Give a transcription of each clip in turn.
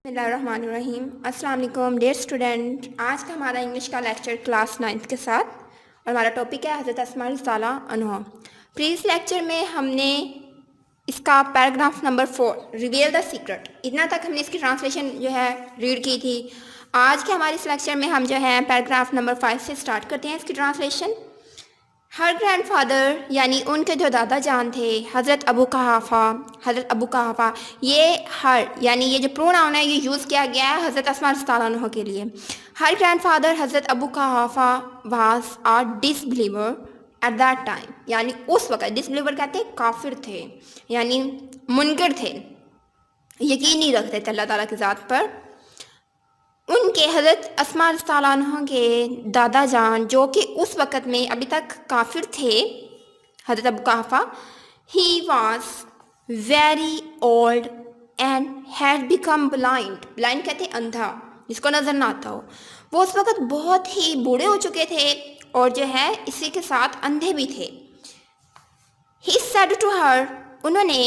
बिस्मिल्लाहिर्रहमानिर्रहीम। अस्सलाम वालेकुम डियर स्टूडेंट। आज का हमारा इंग्लिश का लेक्चर क्लास 9th के साथ और हमारा टॉपिक है हज़रत अस्मा रज़ियल्लाहु अन्हा। प्रीवियस लेक्चर में हमने इसका paragraph number 4 reveal the secret, इतना तक हमने इसकी ट्रांसलेशन जो है रीड की थी। आज के हमारे इस लेक्चर में हम जो है पैराग्राफ नंबर 5 से स्टार्ट करते हैं इसकी ट्रांसलेशन। हर ग्रैंड फादर यानी उनके जो दादा जान थे हज़रत अबू कहाफ़ा, ये हर यानी ये जो प्रोनाउन है ये यूज़ किया गया है हज़रत अस्मा रज़ियल्लाहु अन्हा के लिए। हर ग्रैंड फादर हज़रत Abu Quhafa was a disbeliever at that time, यानी उस वक़्त डिसबिलीवर कहते हैं काफिर थे, यानी मुनकर थे, यकीन नहीं रखते थे अल्लाह ताला की ज़ात पर। उनके हज़रत अस्मा रज़ियल्लाहु अन्हा के दादा जान जो कि उस वक़्त में अभी तक काफिर थे, हज़रत Abu Quhafa, he was very old and had become blind. Blind कहते हैं अंधा, जिसको नज़र ना आता हो। वो उस वक़्त बहुत ही बूढ़े हो चुके थे और जो है इसी के साथ अंधे भी थे। ही सेड टू हर, उन्होंने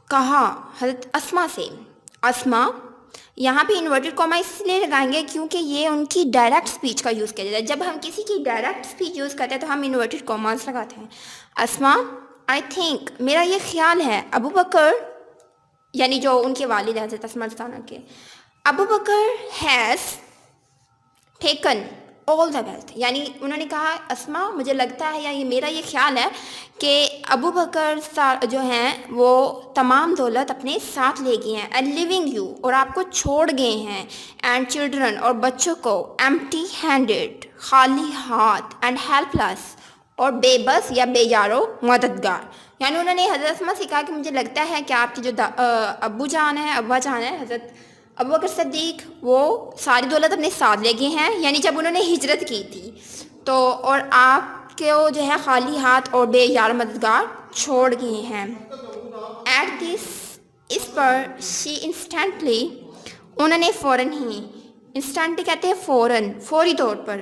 कहा हज़रत अस्मा से। अस्मा यहाँ पे इन्वर्टेड कॉमा इसलिए लगाएंगे क्योंकि ये उनकी डायरेक्ट स्पीच का यूज़ किया जाता है। जब हम किसी की डायरेक्ट स्पीच यूज़ करते हैं तो हम इन्वर्टेड कॉमास लगाते हैं। अस्मा, आई थिंक, मेरा ये ख्याल है, अबू बकर यानी जो उनके वालिद हैं हज़रत अस्मा रज़ियल्लाहु अन्हा के, Abu Bakr has taken all the wealth, यानी उन्होंने कहा अस्मा मुझे लगता है या ये मेरा ये ख्याल है कि अबू बकर जो हैं वो तमाम दौलत अपने साथ ले गए हैं, एंड लिविंग यू, और आपको छोड़ गए हैं, एंड चिल्ड्रन, और बच्चों को, एम्प्टी हैंडेड, खाली हाथ, एंड हेल्पलेस, और बेबस या बेयारो मददगार। यानी उन्होंने हज़रत अस्मा से कहा कि मुझे लगता है कि आपकी जो अब्बा जान है हज़रत अबू बकर सिद्दीक, वो सारी दौलत अपने साथ ले गए हैं, यानी जब उन्होंने हिजरत की थी तो, और आपके जो है खाली हाथ और बेयार मददगार छोड़ गए हैं। एट दिस, इस पर, शी इंस्टेंटली, उन्होंने फ़ौरन ही, इंस्टेंटली कहते हैं फ़ौरन, फौरी तौर पर।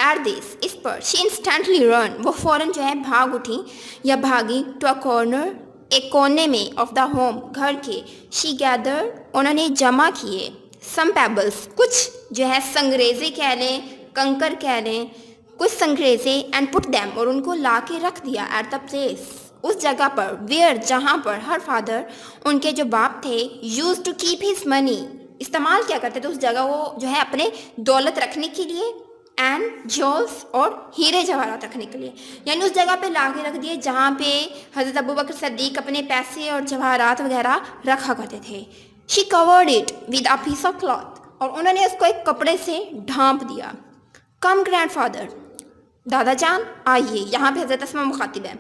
एट दिस, इस पर, शी इंस्टेंटली रन, वो फ़ौरन जो है भाग उठी या भागी, टू अ कॉर्नर, एक कोने में, ऑफ द होम, घर के। शी गैदर, उन्होंने जमा किए, सम पेबल्स, कुछ जो है संग्रेज़े कह लें, कंकर कह लें, कुछ संग्रेज़े, एंड पुट दैम, और उनको ला के रख दिया, एट द प्लेस, उस जगह पर, वेयर, जहाँ पर, हर फादर, उनके जो बाप थे, use to keep his money, इस्तेमाल क्या करते थे उस जगह को जो है अपने दौलत रखने के लिए, एंड ज्वेल्स, और हीरे जवाहरात रखने के लिए, यानी उस जगह पे ला के रख दिए जहाँ पे हज़रत अबू बकर सिद्दीक अपने पैसे और जवाहरात वगैरह रखा करते थे। She covered it with a piece of cloth, और उन्होंने उसको एक कपड़े से ढांप दिया। कम ग्रैंड फादर, दादा जान आइए, यहाँ पे हज़रत अस्मा मुखातिब है।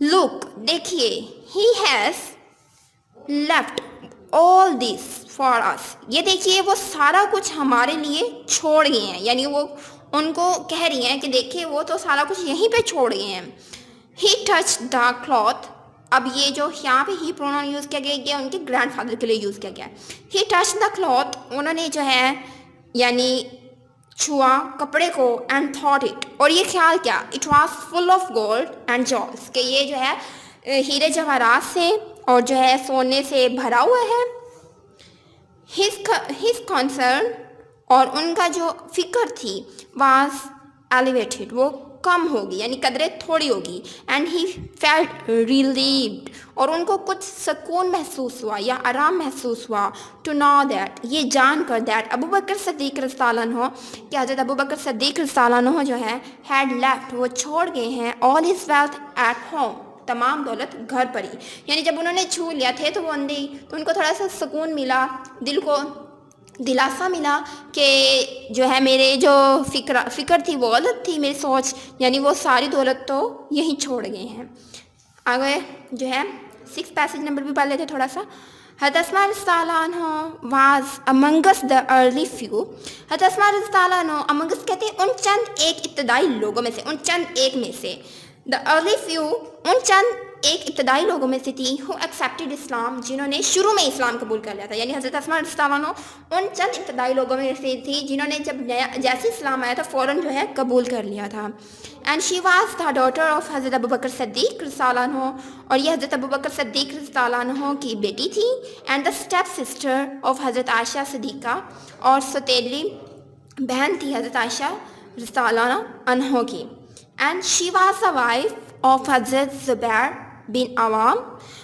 लुक, देखिए, he has left all this for us, ये देखिए वो सारा कुछ हमारे लिए छोड़ गए हैं, यानी वो उनको कह रही हैं कि देखिए वो तो सारा कुछ यहीं पे छोड़ गए हैं। ही टच द क्लॉथ, अब ये जो यहाँ पे ही प्रोनाउन यूज़ किया गया ये उनके ग्रैंड फादर के लिए यूज़ किया गया है। ही टच द क्लॉथ, उन्होंने जो है यानी छुआ कपड़े को, एंड थॉट इट, और ये ख्याल क्या, it was full of gold and joules, कि ये जो है हीरे जवाहरात से और जो है सोने से भरा हुआ है। हिज कंसर्न, और उनका जो फिक्र थी, वाज एलिवेटेड, वो कम होगी, यानी कदरें थोड़ी होगी। एंड ही फेल्ट रिलीव्ड, और उनको कुछ सुकून महसूस हुआ या आराम महसूस हुआ, टू नो दैट, ये जान कर, दैट अबू बकर सिद्दीक रज़ियल्लाहु अन्हु, कि हज़रत अबू बकर सिद्दीक रज़ियल्लाहु अन्हु जो है, हैड लेफ्ट, वो छोड़ गए हैं, all his wealth at home, तमाम दौलत घर पर ही, यानी जब उन्होंने छू लिया थे तो वो अंधे, तो उनको थोड़ा सा सुकून मिला, दिल को दिलासा मिला कि जो है मेरे जो फ़िक्र थी वो गलत थी, मेरी सोच, यानी वो सारी दौलत तो यहीं छोड़ गए हैं। आगे जो है 6 पैसेज नंबर भी पढ़ लेते थोड़ा सा। हज़रत अस्मा रज़ियल्लाहु अन्हा was Among Us the early few, हज़रत अस्मा रज़ियल्लाहु अन्हा, अमंगस कहते हैं उन चंद एक इब्तदाई लोगों में से, उन चंद एक में से, द अर्ली फ्यू, उन चंद ایک ابتدائی لوگوں میں سے تھی ہو ایکسیپٹیڈ اسلام، جنہوں نے شروع میں اسلام قبول کر لیا تھا. یعنی حضرت اسما رضی اللہ عنہ ان چند ابتدائی لوگوں میں سے تھی جنہوں نے جب جیسے اسلام آیا تھا فوراً جو ہے قبول کر لیا تھا. And she was the daughter of حضرت ابو بکر صدیق رضی اللہ عنہ، اور یہ حضرت ابو بکر صدیق رضی اللہ عنہ کی بیٹی تھی. And the step sister of حضرت عائشہ صدیقہ، اور ستیلی بہن تھی حضرت عائشہ رضی اللہ عنہ کی. And she was the wife of حضرت زبیر بن عوام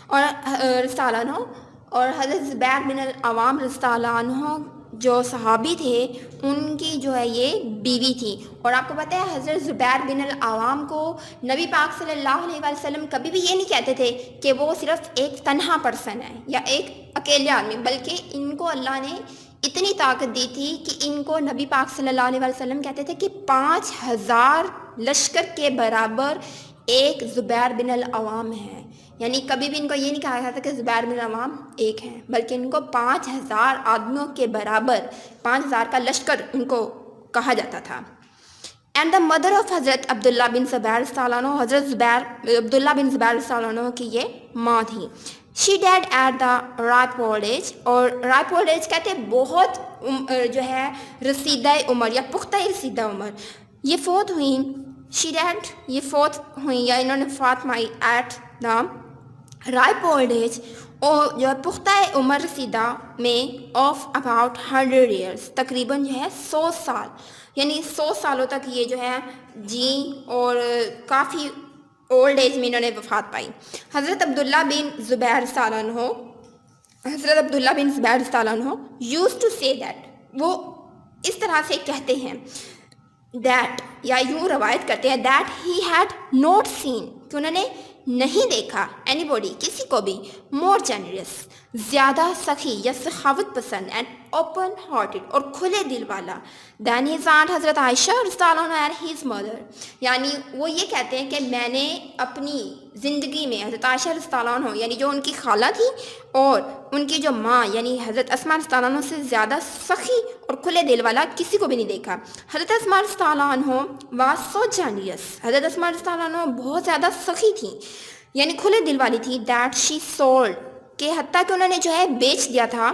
اور رضی اللہ عنہ، اور حضرت زبیر بن العوام رضی اللہ عنہ جو صحابی تھے ان کی جو ہے یہ بیوی تھی. اور آپ کو پتہ ہے حضرت زبیر بن العوام کو نبی پاک صلی اللہ علیہ وسلم کبھی بھی یہ نہیں کہتے تھے کہ وہ صرف ایک تنہا پرسن ہے یا ایک اکیلے آدمی، بلکہ ان کو اللہ نے اتنی طاقت دی تھی کہ ان کو نبی پاک صلی اللہ علیہ وسلم کہتے تھے کہ 5000 لشکر کے برابر ایک زبیر بن العوام ہے. یعنی کبھی بھی ان کو یہ نہیں کہا جاتا کہ زبیر بن العوام ایک ہیں، بلکہ ان کو 5000 آدمیوں کے برابر 5000 کا لشکر ان کو کہا جاتا تھا. اینڈ دا مدر آف حضرت عبداللہ بن زبیر رضی اللہ عنہ، حضرت عبداللہ بن زبیر رضی اللہ عنہ کی یہ ماں تھی. She died at the ripe old age, اور رائپ اولڈ ایج کہتے ہیں بہت جو ہے رسیدہ عمر یا پختہ رسیدہ عمر. یہ فوت ہوئیں، شی ڈیڈ یہ فوت ہوئیں یا انہوں نے فاطمائی at the ripe old age, اور جو ہے پختہ عمر رسیدہ میں آف اباؤٹ 100 ایئرس، تقریباً جو ہے 100 سال، یعنی 100 سالوں تک یہ جو ہے جی اور کافی اولڈ ایج میں انہوں نے وفات پائی. حضرت عبداللہ بن زبیر رضی اللہ عنہ یوز ٹو سے دیٹ، وہ اس طرح سے کہتے ہیں دیٹ، یا یوں روایت کرتے ہیں دیٹ ہی ہیڈ نوٹ سین، کہ انہوں نے نہیں دیکھا اینی باڈی کسی کو بھی مور جنرس، زیادہ سخی یا سخاوت پسند، اینڈ اوپن ہارٹڈ اور کھلے دل والا دین ہز آنٹ حضرت عائشہ رضی اللہ عنہ اینڈ ہز مدر. یعنی وہ یہ کہتے ہیں کہ میں نے اپنی زندگی میں حضرت عائشہ رضی اللہ عنہ یعنی جو ان کی خالہ تھی اور ان کی جو ماں یعنی حضرت اسما رضی اللہ عنہ سے زیادہ سخی اور کھلے دل والا کسی کو بھی نہیں دیکھا. حضرت اسما رضی اللہ عنہ واز سو جینیس، حضرت اسما رضی اللہ عنہ بہت زیادہ سخی تھی یعنی کھلے دل والی تھی. دیٹ شی سولڈ، کہ حتیٰ کہ انہوں نے جو ہے بیچ دیا تھا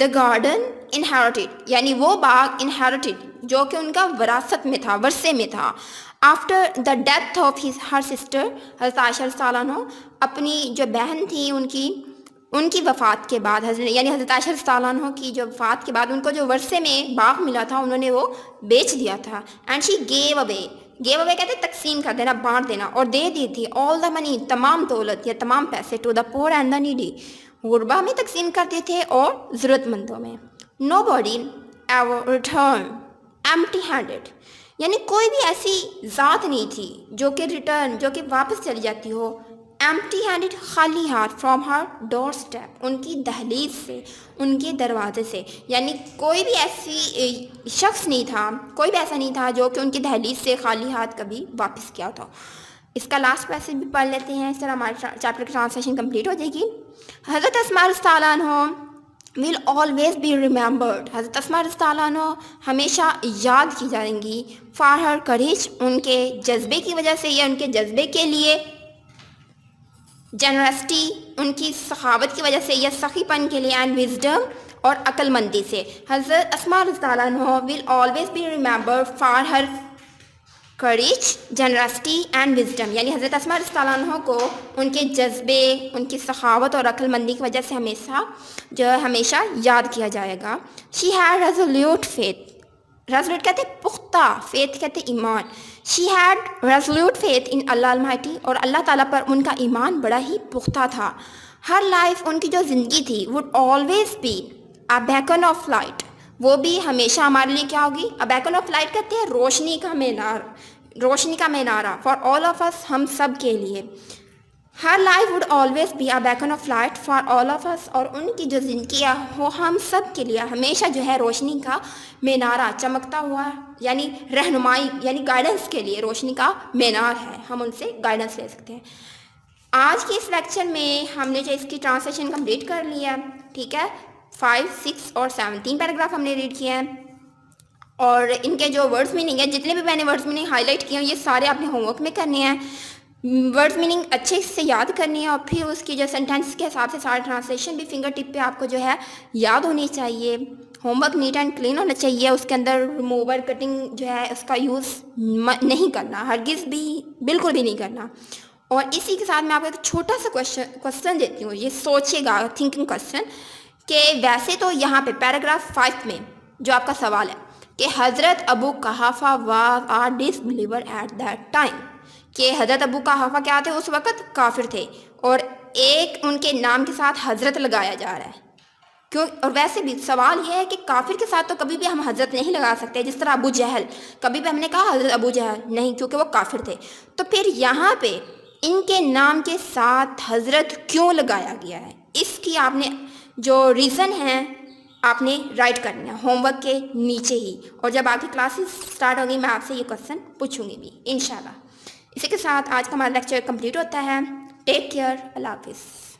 دا گارڈن انہیریٹڈ، یعنی وہ باغ انہیریٹڈ جو کہ ان کا وراثت میں تھا، ورثے میں تھا. After the death of her sister, حضرت عائشہ رضی اللہ عنہ اپنی جو بہن تھی ان کی وفات کے بعد، یعنی حضرت عائشہ رضی اللہ عنہ کی جو وفات کے بعد ان کو جو ورثے میں باغ ملا تھا انہوں نے وہ بیچ دیا تھا. اینڈ شی گیو اوے کہتے ہیں تقسیم کر دینا، بانٹ دینا، اور دے دی تھی آل دا منی، تمام دولت یا تمام پیسے، to the poor and the needy, غربا میں تقسیم کرتے تھے اور ضرورت مندوں میں. Nobody ever return empty handed, یعنی کوئی بھی ایسی ذات نہیں تھی جو کہ واپس چلی جاتی ہو ایمٹی ہینڈڈ، خالی ہاتھ، فرام ہر ڈور اسٹیپ، ان کی دہلیز سے، ان کے دروازے سے. یعنی کوئی بھی ایسی شخص نہیں تھا، کوئی بھی ایسا نہیں تھا جو کہ ان کی دہلیز سے خالی ہاتھ کبھی واپس کیا تھا. اس کا لاسٹ پیسج بھی پڑھ لیتے ہیں، اس طرح ہمارے چیپٹر کی ٹرانسلیشن کمپلیٹ ہو جائے گی. حضرت اسما رضی اللہ عنہ will always be remembered، حضرت اسما رضی اللہ عنہ ہمیشہ یاد کی جائیں گی. for her courage، ان کے جذبے کی وجہ سے یا ان کے جذبے کے لیے. جنرسٹی، ان کی سخاوت کی وجہ سے یا سخی پن کے لیے. اینڈ وزڈم، اور عقل مندی سے. حضرت اسما رضی اللہ عنہ will always be remembered for her courage، generosity and wisdom, یعنی حضرت اسما رضی اللہ عنہ کو ان کے جذبے، ان کی سخاوت اور عقل مندی کی وجہ سے ہمیشہ یاد کیا جائے گا. She had resolute faith, resolute کہتے پختہ، فیتھ کہتے ایمان. She had resolute faith in Allah almighty, اور اللہ تعالیٰ پر ان کا ایمان بڑا ہی پختہ تھا. ہر لائف، ان کی جو زندگی تھی، would always be a beacon of light، وہ بھی ہمیشہ ہمارے لیے کیا ہوگی؟ a beacon of light کہتے ہیں روشنی کا مینارہ for all of us، ہم سب کے لیے. Her life would always be a beacon of light for all of us، اور ان کی جو زندگی ہے وہ ہم سب کے لیے ہمیشہ جو ہے روشنی کا مینارہ، چمکتا ہوا، یعنی رہنمائی، یعنی گائیڈنس کے لیے روشنی کا مینار ہے، ہم ان سے گائیڈنس لے سکتے ہیں. آج کے اس لیکچر میں ہم نے جو اس کی ٹرانسلیشن کمپلیٹ کر لی ہے، ٹھیک ہے. 5، 6 اور 7 3 پیراگراف ہم نے ریڈ کیے ہیں، اور ان کے جو ورڈز میننگ ہے، جتنے بھی میں نے ورڈز میننگ ہائی لائٹ کیے ہیں، یہ سارے آپ نے ہوم ورک میں کرنے ہیں. वर्ड्स मीनिंग अच्छे से याद करनी है और फिर उसकी जो सेंटेंस के हिसाब से सारे ट्रांसलेशन भी फिंगर टिप पे आपको जो है याद होनी चाहिए। होमवर्क नीट एंड क्लीन होना चाहिए, उसके अंदर रिमूवर कटिंग जो है उसका यूज़ नहीं करना, हरगिज़ भी बिल्कुल भी नहीं करना। और इसी के साथ मैं आपको एक छोटा सा क्वेश्चन देती हूँ, ये सोचिएगा, थिंकिंग क्वेश्चन, कि वैसे तो यहाँ पे पैराग्राफ 5 में जो आपका सवाल है कि हज़रत Abu Quhafa was a disbeliever at that time, कि हज़रत अबू कहाफ़ा क्या थे, उस वक़्त काफिर थे, और एक उनके नाम के साथ हज़रत लगाया जा रहा है क्यों। और वैसे भी सवाल यह है कि काफिर के साथ तो कभी भी हम हज़रत नहीं लगा सकते, जिस तरह अबू जहल, कभी भी हमने कहा हज़रत अबू जहल नहीं, क्योंकि वो काफिर थे। तो फिर यहाँ पे इनके नाम के साथ हज़रत क्यों लगाया गया है, इसकी आपने जो रीज़न है आपने राइट करना है होमवर्क के नीचे ही, और जब आपकी क्लासेस स्टार्ट होगी मैं आपसे ये क्वेश्चन पूछूंगी भी इंशाल्लाह। इसी के साथ आज का हमारा लेक्चर कंप्लीट होता है। टेक केयर, अल्लाह हाफिज़।